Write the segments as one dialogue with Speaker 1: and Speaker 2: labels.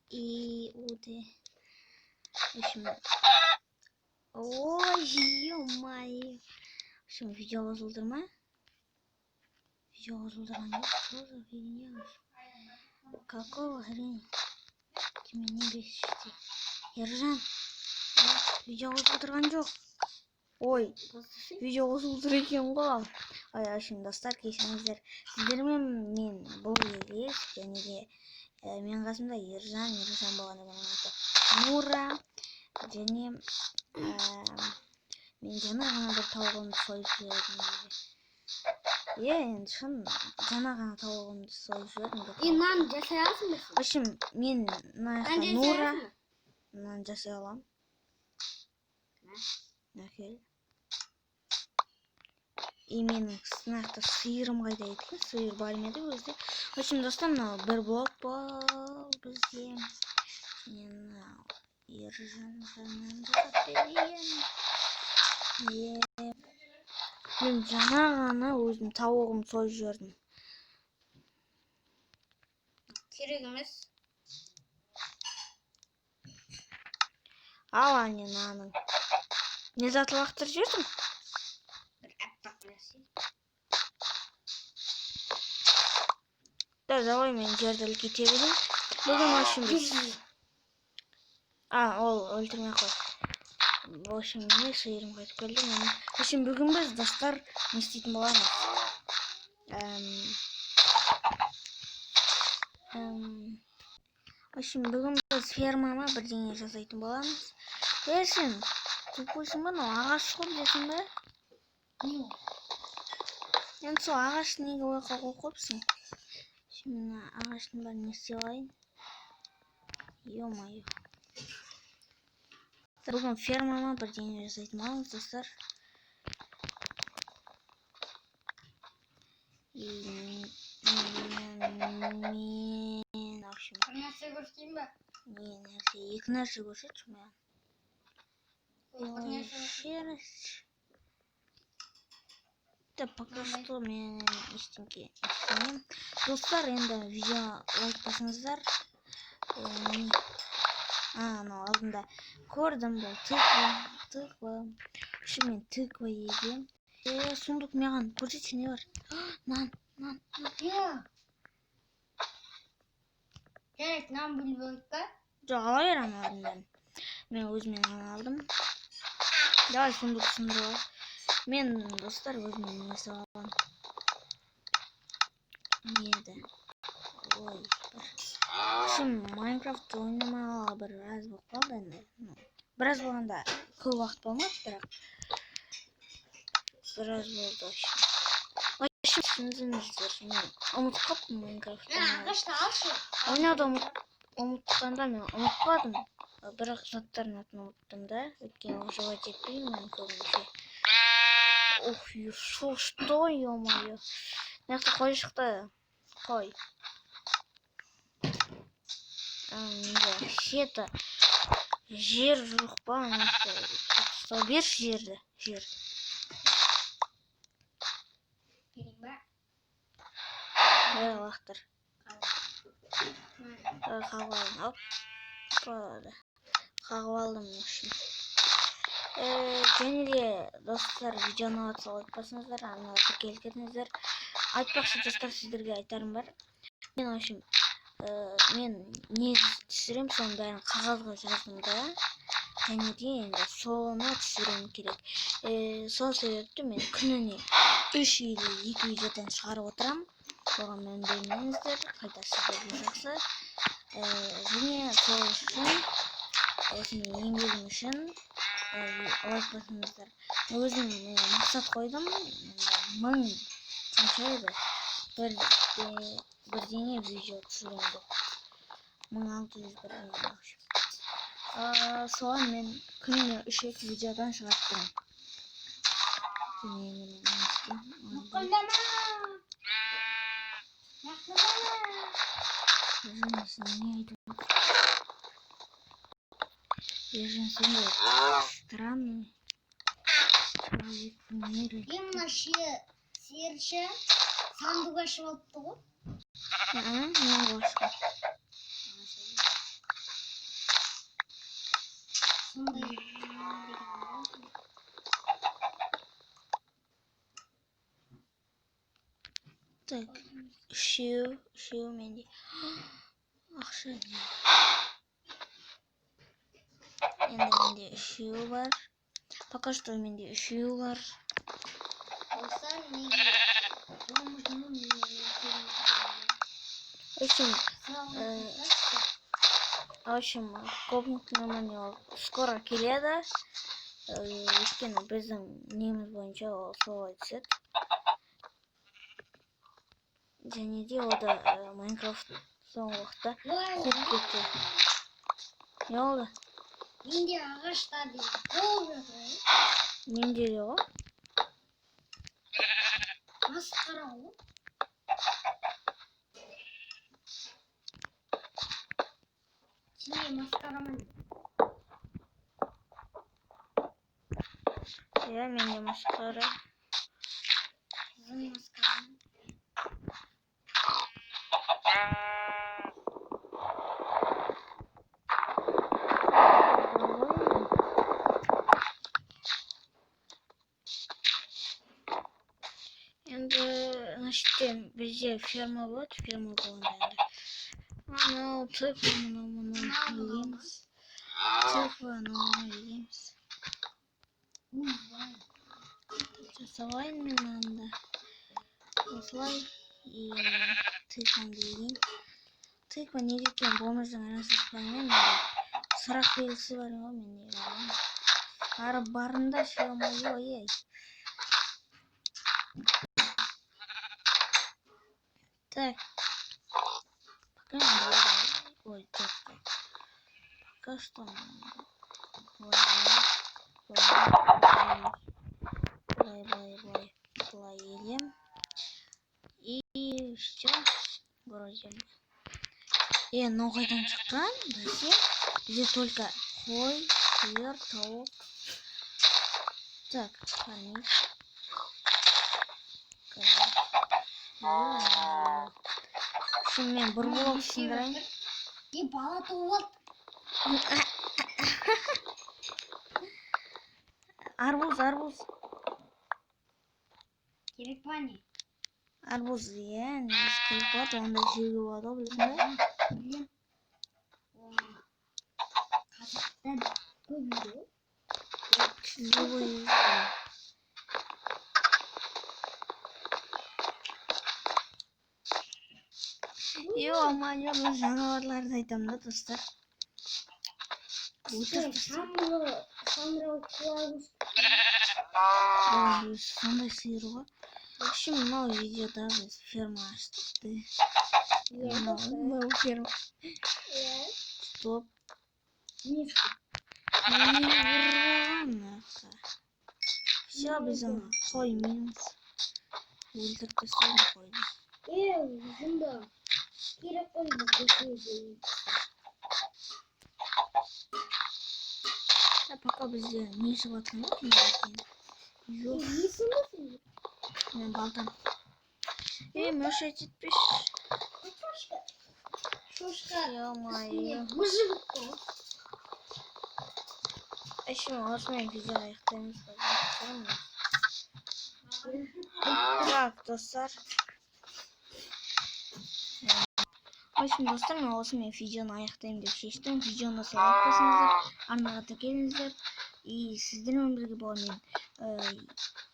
Speaker 1: И уды. В общем, ой, ё-моё. В общем, видео возылдырма. Видео возылдырған жоқ. Что за фигня? Какого хрена? Ты меня не бесишь. Ержан, видео возылдырған жоқ. Ой, видео возылдыр екен ғой. Ой, в общем, достар, кешіріңіздер. Сіздермен мен бұл елес, және де мен қасымда Ержан болғанда оның аты Нура, және мен жаңа ғана бір тауығымды сойып жібердім. Енді шын жаңа ғана тауығымды сойып жібердім.
Speaker 2: И нан жасай аласың ба?
Speaker 1: В общем, мен мына Нура нан жасай аламын. Әкел. И менің сынақта сиырым қайда еді? Сиыр бар ма еді өзде? В общем, достар, мынау бір блок бұл бізде. Мынау Ержан мен жаңа ғана өзім тауығымды сойып жібердім.
Speaker 2: Керек емес.
Speaker 1: Ал әне наның. Не заты лақтырып жібердің?
Speaker 2: Бір әппақ нәрсе.
Speaker 1: Да, давай мен жерді кете берейін. Бүгін ашым біз. Ол өлтірмей қой. В общем, не сиырым қайтып келді. В общем, бүгін біз достар не істейтін боламыз. В общем, бүгін біз фермама бірдеңе жасайтын боламыз. Сен тупойсың ба, ағаш қой білесің бе? Енді сол ағашты неге ойға қойыпсың? Мына ағаштың бәрін не істей алайын? Ё-моё. Бүгін фермама бірдеңе жасайтын боламыз, достар. Мен, в общем,
Speaker 2: Бір нәрсе көрсетейін ба?
Speaker 1: екі нәрсе көрсетші маған. Да, пока что мен ештеңке істемеймін. Достар, енді видео лайк басыңыздар. Анау алдында көрдім бұл тыква. Үші мен тыква егем. Сундук маған көрсетші не бар? Нан.
Speaker 2: Керек, нан білбейік па?
Speaker 1: Жоқ, ала бер аналардың бәрін. Мен өзімен ғана алдым. Давай сундук сындырып. Мен, достар, өзімен не салам. Не еді? Ой, шын Майнкрафт ойнамағалы біраз болып қалды енді. Біраз болғанда көп уақыт болмады, бірақ біраз болды. Түсініңіздер, мен ұмытып қалыппын Майнкрафт
Speaker 2: Мен ағашты алшы.
Speaker 1: ойнауды ұмытқанда мен ұмытпадым, бірақ заттардың атын ұмыттым да, өйткені ол жауап жетпеймін мен көбінесе. Ух, что, ё-моё. Мынақты қой шықты. Қой. Вообще-то жер жоқ па, мынақты. Берші жерді, жер.
Speaker 2: Керек ба?
Speaker 1: Лақтыр. Қағып алдым. Қағып алдым үшін. Және де, достар, видеоны ұнатса лайк басыңыздар, арналарды келтіріңіздер. Айтпақшы, достар, сіздерге айтарым бар. Мен, в общем, мен не түсірем, соның бәрін қағазға жаздым да. Және де енді соны түсірем керек. Сол себепті мен күніне 3 или 2 видеодан шығарып отырам. Соған мән бермеңіздер, қайта сіздерге жақсы. Және сол үшін, осыны еңбегім үшін лайк басыңыздар. Өзім мақсат қойдым, 1000 қанша еді? Бірдеңе видео түсірем деп. 1600 бірдеңе. Соған мен күніне 3-2 видеодан шығарып тұрам.
Speaker 2: Мұқылдама!
Speaker 1: Ержан, сен де странный.
Speaker 2: Мына серіші сандуғаш болыпты ғой.
Speaker 1: Мен башка.
Speaker 2: Сондай.
Speaker 1: Так, үшеу менде. Ақша не? Енді менде үшеу бар. Пока что менде үшеу бар.
Speaker 2: Достар, неге?
Speaker 1: В общем, комнатный маневр скоро келеді. Өйткені біздің неміз бойынша ол солай түседі. Және де ода Майнкрафт соңғы уақытта қуып кетті. Не oldu?
Speaker 2: Менде ағашта дейді. Болып жатыр.
Speaker 1: Менде де ғой.
Speaker 2: Масқара ғой. Сенде масқарамын.
Speaker 1: Иә, менде масқара.
Speaker 2: Зың масқарамын.
Speaker 1: Енді, значит, бізде ферма болады, ферма болғанда енді. Анау цифр, мынау егеміз. Цифр, анау егеміз. Жасалайын мен анда. Осылай, и цифрымды егем. Цифр неге екен болмыздың арасыз қоймен, сұрақ белгісі бар ғой менде. Ары барында ой. Так. Пока ой, четко. Пока что плay едем. И все. Вроде бы. Новыйдан шыққан бізде. Бізде только қой, сиыр, тауық. Так, кормить. Мен бір блок сындырайын.
Speaker 2: Бала туылды.
Speaker 1: Арбуз.
Speaker 2: Керек па не?
Speaker 1: Арбуз, иә, негізі керек болады, онда жеуге болады, білесің бе?
Speaker 2: Білем. Қазақта көп үйде.
Speaker 1: Живой. Ё-моё, жануарларды айтамын да, достар. Сондай сиыр ғой. В общем, мынау видеода біз ферма ашты. Мынау ферма. Стоп.
Speaker 2: Не что?
Speaker 1: Все, біз ана қоймаймыз. Өлтіріп тастаймын қойды.
Speaker 2: Жында. Керек қойды.
Speaker 1: Пока бізде не шығыватқан жоқ, не екен. Жоқ. Мен балтам. Мешать етпеш.
Speaker 2: Шошка.
Speaker 1: Ё-моё.
Speaker 2: Выживет қой.
Speaker 1: Еще осымен видео аяқтаймыз. Так, достар. В общем, достар, мен осымен видеоны аяқтаймын деп шештім. Видеоны лайк басыңыздар, арнаға тіркеліңіздер. И сіздермен бірге боламын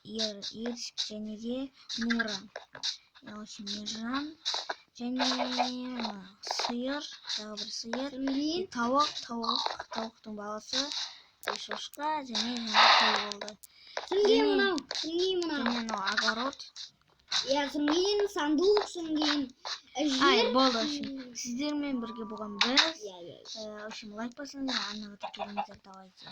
Speaker 1: мен Ершік және де Нұран. В общем, Ержан және сиыр, тағы бір сиыр, тауықтың баласы, шошқа және қой болды. Және огород.
Speaker 2: Соң сандуқ, соң
Speaker 1: Ай, болды. Сіздермен бірге болған біз. В общем, лайк басыңыздар, арнаға тіркеліңіздер, давайте.